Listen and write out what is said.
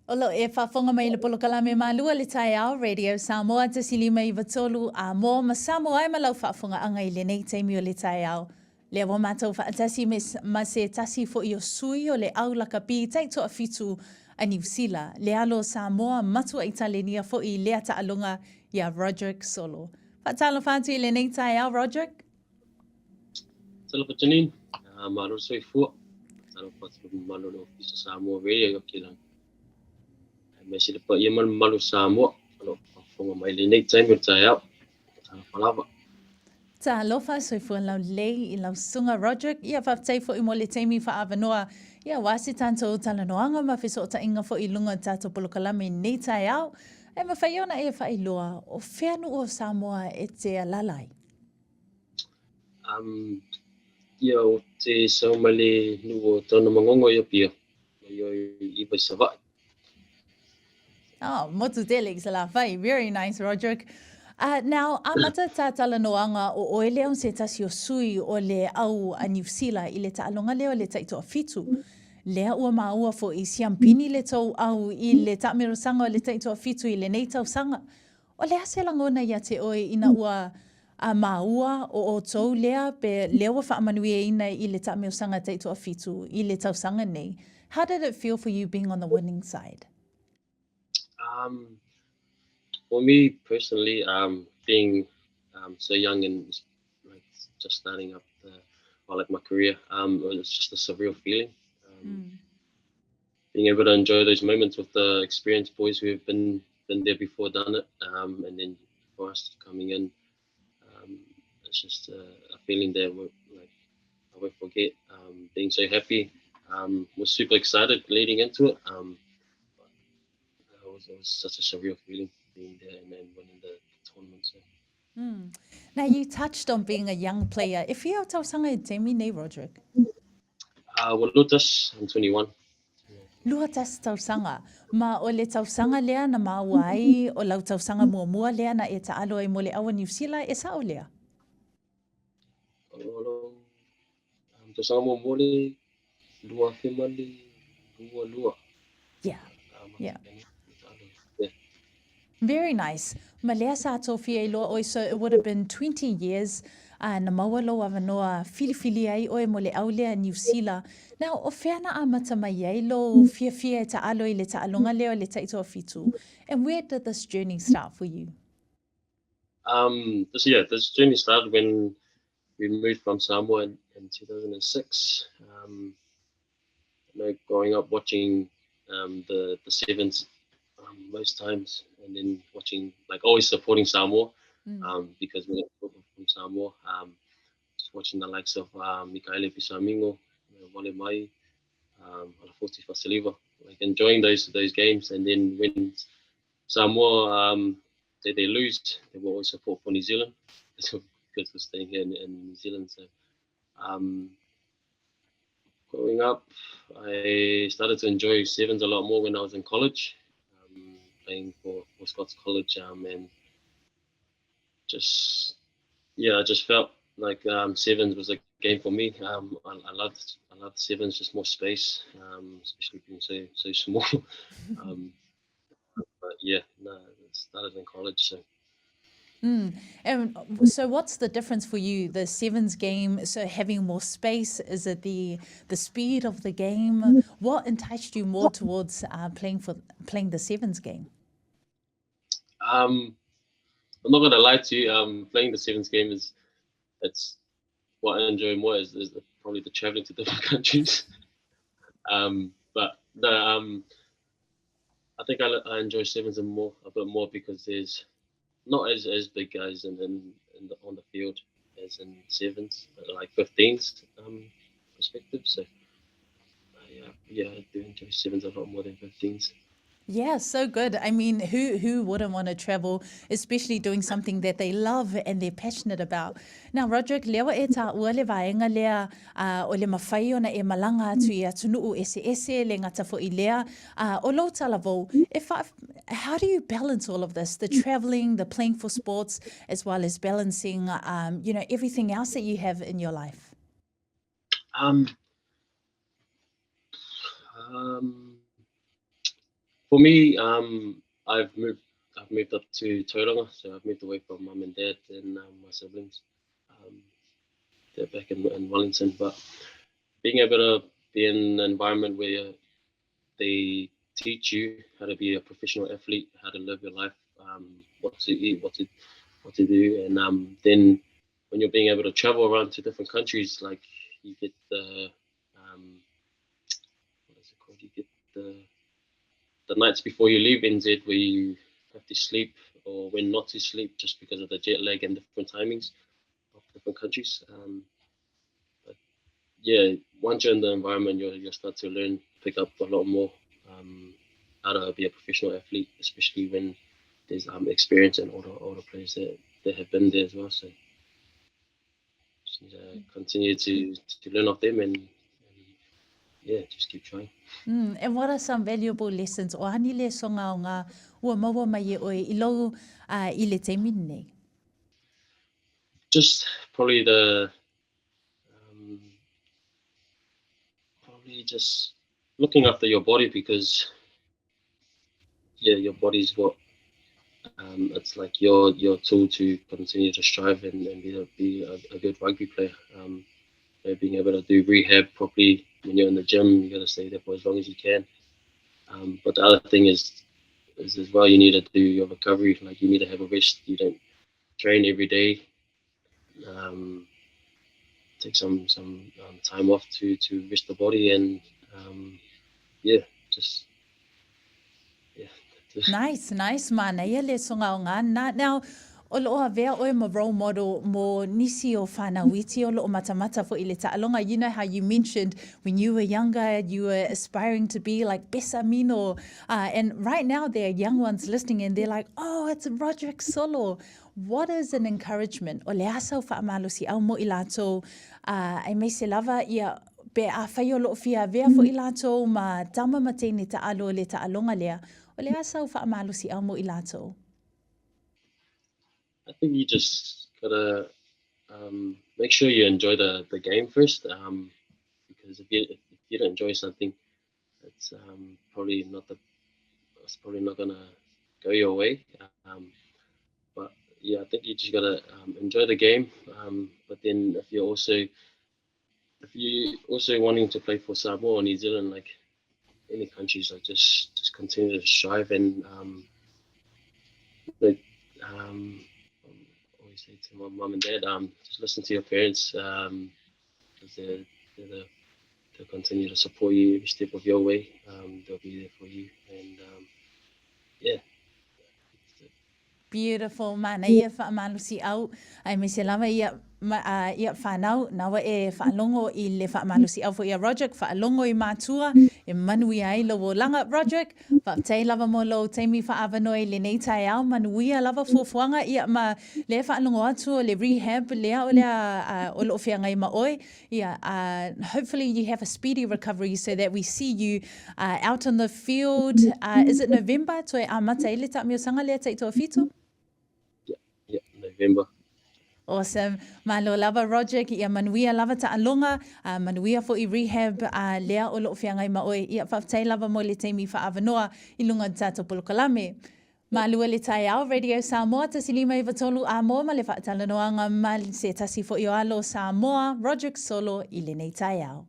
Olo e whawhonga mai le polo kalame malua le tai ao Radio Samoa te silima I watolu a mō ma Samoa e malau whawhonga anga I le nei teimi o le tai ao. Le awa mātou whaatasi ma se tasi fo I o sui o le aulaka pi taito a fitu a New Zealand. Le alo Samoa matua I talenia fo I lea ta alunga ia Roderick solo. Whaatalo whātu I le nei tai ao, Roderick? Tala pa Janine, maro soi fua. Tala pa malo no fisa Samoa radio kilang. Me sila pa yaman malo Samoa. Ano pa fonga mai le nei time o tai au. Tala pa lava. Ta lofa soi fu lau lei I lau sunga Roderick. Ia whawtei fo I mo le teimi wha awanoa. Ia wasi tanto o tala noanga ma fiso o ta inga fo I lunga tato polokalame nei tai au. E ma whaiona e whai loa o wheanu o Samoa e te lalai. Ia o te saumale nuo tona mangongo ia pia. Ia I bai savai. Oh, motu tele sa la whai. Very nice, Roderick. Now, amata tā tala noanga o oele on se tasi o sui o le au a New Zealand I le taalonga leo le taito a fitu. Lea ua maua fo I siampini le tau au I le taamero sanga o le taito a fitu I le nei tau sanga. O lea se langona ia te oe ina ua a maua o tau lea pe lea ua whaamanuia ina I le taamero sanga taito a fitu I le tau sanga nei. How did it feel for you being on the winning side? For me personally, being so young and like just starting up my career, it was just a surreal feeling. Being able to enjoy those moments with the experienced boys who have been there before, done it, and then for us coming in, it's just a feeling that I won't forget. Being so happy, was super excited leading into it. It was such a surreal feeling being there and then winning the tournament. So. Now, you touched on being a young player. If you tau sanga e te mine, Roderick? Well, Lutas, I'm 21. Luatas tau sanga. Ma o le tau sanga lea na mawai o lau tau sanga mua lea na e taalo e mole awa New Zealand e sa o lea? Tau sanga mua lua whimali, lua. Yeah. Very nice. Ma lea sa atofia I loa oi, so it would have been 20 years na maua lo avanoa filifili ai oe mo le au lea New Zealand. Now, o whiana a mata mai ai lo fia e taalo I le taalonga leo le taito a fitu. And where did this journey start for you? This journey started when we moved from Samoa in 2006. Growing up watching the sevens most times, and then watching, always supporting Samoa, because we're from Samoa. Just watching the likes of Mikaele Pisamingo, Wale Mai, Alafosi Fasiliva, enjoying those games. And then when Samoa they lose, they will always support for New Zealand because we're staying here in New Zealand. So growing up, I started to enjoy sevens a lot more when I was in college, playing for Scots College, and I just felt like sevens was a game for me. I loved sevens, just more space, especially being so small. It started in college. So. And so what's the difference for you, the sevens game, so having more space? Is it the speed of the game? What enticed you more towards playing the sevens game? I'm not going to lie to you, playing the sevens game it's what I enjoy more is probably the traveling to different countries. But I think I enjoy sevens a bit more because there's not as big guys on the field as in sevens, like 15s perspective. So I do enjoy sevens a lot more than 15s. Yeah, so good. I mean, who wouldn't want to travel, especially doing something that they love and they're passionate about? Now, Roderick, lewa e tā ua le vaenga lea o le mawhai ona e malanga atu I atunuu ese le ngata fo I lea. O lo talavou, how do you balance all of this? The traveling, the playing for sports, as well as balancing, everything else that you have in your life? For me, I've moved up to Tauranga, so I've moved away from mum and dad and my siblings. They're back in Wellington, but being able to be in an environment where they teach you how to be a professional athlete, how to live your life, what to eat, what to do, and then when you're being able to travel around to different countries, like you get the what is it called? You get the nights before you leave NZ where you have to sleep or when not to sleep just because of the jet lag and different timings of different countries. But yeah, once you're in the environment, you'll start to pick up a lot more how to be a professional athlete, especially when there's experience and all the players that have been there as well. So just need to continue to learn off them and yeah, just keep trying. And what are some valuable lessons? O hani le songa o ngā ua maua mai e oe I lau I le te mini nei? Just probably just looking after your body, because yeah, your body's what it's like your tool to continue to strive and be a good rugby player. Being able to do rehab properly when you're in the gym, you got to stay there for as long as you can. But the other thing is as well, you need to do your recovery. Like you need to have a rest. You don't train every day. Take some time off to rest the body and just yeah. Nice, mana. Ia le songa o ngā. Now, o loo vea oe ma role model mo nisi o whanawiti o loo mata fo I le ta'alonga. You know how you mentioned when you were younger, you were aspiring to be like Besamino. And right now there are young ones listening and they're like, oh, it's Roderick Solo. What is an encouragement? O le asa o whaamalusi au mo I lātou. Ai mei se lava ia pe a whai o loo fia vea fo I lātou ma tama matene ta'alo le ta'alonga lea. O le asa o whaamalusi au mo I lātou. I think you just gotta make sure you enjoy the game first, because if you don't enjoy something, it's probably not gonna go your way. But yeah, I think you just gotta enjoy the game. But then if you also wanting to play for Samoa or New Zealand, like any countries, like just continue to strive and always say to my mum and dad, just listen to your parents, because they'll continue to support you every step of your way. They'll be there for you, and yeah. Beautiful, mana ia whaamalusi au. Ai me se lama ia whanau, nawa e whaalongo I le whaamalusi au fo ia Roderick, whaalongo I mātua, e manuia ai lo langa Roderick, whaaptei lava mo lo teimi whaavanoi le nei tai au, manuia lava fuafuanga ia ma le whaalongo atu o le rehab, lea o lea o lo whianga I ma oi. Ia, hopefully you have a speedy recovery so that we see you out on the field. Is it November? Toi a mata ele ta mio sanga lea taito fitu? Yeah, November. Awesome. Malo lava Roderick, ia manuia lava ta'alonga, manuia fo I rehab, lea o loo whiangai ma oi, ia whawtei lava mo le teimi whaavanoa I lunga tātou polokalame. Malua le tai au, Radio Samoa, tasi lima I watolu a moa, ma le whaatalanoanga ma se tasi fo I o alo Samoa, Roderick Solo I le nei tai au.